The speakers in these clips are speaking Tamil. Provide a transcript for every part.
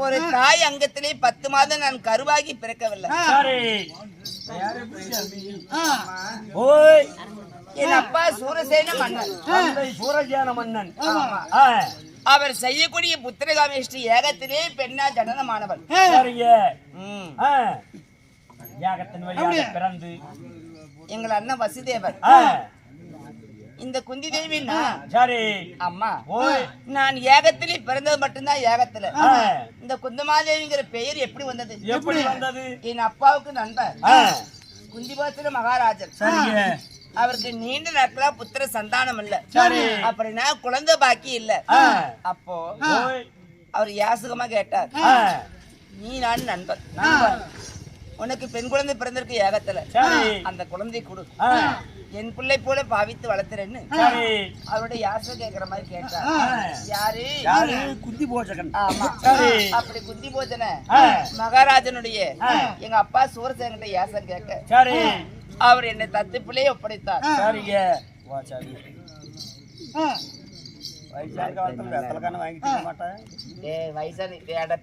ஒரு தாய் அங்கத்திலே 10 மாதம் நான் கருவாகி பிறக்கவில்லை. என் அப்பா சூரசேன மன்னன். சூரசேன மன்னன். அவர் செய்யக்கூடிய புத்திரகாமேஷ்டி ஏகத்திலே பெண்ணா ஜனனமானவள். பிறந்து எங்கள் அண்ணன் வசுதேவர். இந்த குந்தி தேவி அம்மா நான் ஏகத்திலே பிறந்தது மட்டும்தான் ஏகத்துல. இந்த குந்தமாதேவிங்கிற பெயர் எப்படி வந்தது? என் அப்பாவுக்கு நண்பர் குந்திபோத்திர மகாராஜர். அவருக்கு நீண்ட நாட்களா புத்திர சந்தானம் இல்ல. அப்படின்னா குழந்தை பாக்கி இல்ல. அப்போ அவர் யாசகமா கேட்டார், நீ நான் நண்பர், உனக்கு பெண் குழந்தை பிறந்திருக்கு ஏகத்துல, அந்த குழந்தை கொடு, என் பிள்ளை போல பாவித்து வளர்த்துறேன்னு அவருடைய யாசகம் கேட்கிற மாதிரி கேட்டார். யாரு? குந்தி போஜகன். ஆமா. அப்படி குந்தி போஜன மகாராஜனுடைய எங்க அப்பா சூரசேன யாசகம் கேட்க அவர் என்னை தத்து பிள்ளையை ஒப்படைத்தார்.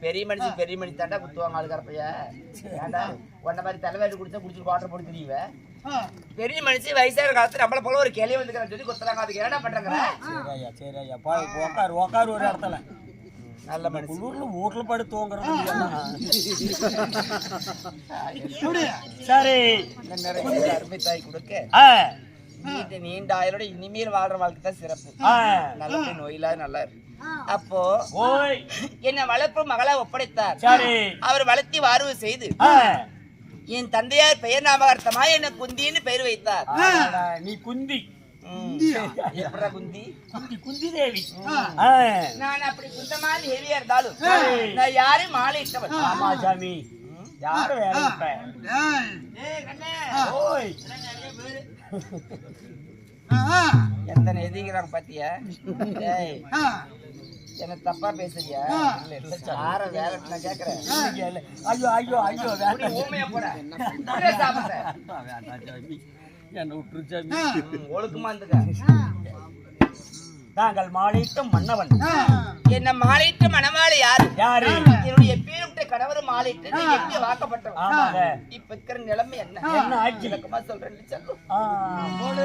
பெரிய மனுஷன் பெரிய மனுஷன் தாண்டா குத்துவாங்க ஆளுக்காரப்பைய. ஏண்டா உன்ன மாதிரி தலைவாரி குடிச்சா குடிச்சு வாட்டர் போட்டு தெரியவ. பெரிய மனுஷன் வயசான காலத்துல நம்மள போல ஒரு கேள்வி வந்துக்கிறான்னு சொல்லி குத்துறாங்க. அதுக்கு என்ன பண்றாங்க? ஒரு இடத்துல நல்ல மனுஷன் வீட்டுல படுத்துவோங்கிறது. சரி, அருமை தாய் கொடுக்க நீண்ட ஆயுளோட இனிமேல் வாழ்ற வாழ்க்கை தான் சிறப்பு. நல்ல நோயில்லாத நல்லா இருக்கு. அப்போ என்ன வளர்ப்பு மகளா ஒப்படைத்தார். அவர் வளர்த்தி வார்வு செய்து என் தந்தையார் பெயர் ஞாபகார்த்தமா என்ன குந்தின்னு பெயர் வைத்தார். நீ குந்தி குந்தி குந்தி தேவி. நான் அப்படி குந்தமா ஹெவியா இருந்தாலும் நான் யாரும் மாலை இட்டவன். ஆமா சாமி, யாரு வேற எத்தனை எதிர்க்கிறாங்க பாத்தியா? என்ன தப்பா பேசுறியா? யார வேற நான் கேக்குறேன். ஐயோ ஐயோ ஐயோ ஊமையா போட என்ன விட்டுரு சாமி. ஒழுக்கமா இருந்துக்க. நாங்கள் மாலையிட்ட மன்னவன். என்ன மாலையிட்ட மணவாளி யாரு? யாரு? என்னுடைய பேருட்ட கணவர் மாலையிட்டு எப்படி வாக்கப்பட்டவன். இப்ப இருக்கிற நிலைமை என்ன? என்ன ஆட்சி சொல்றேன். சொல்லு.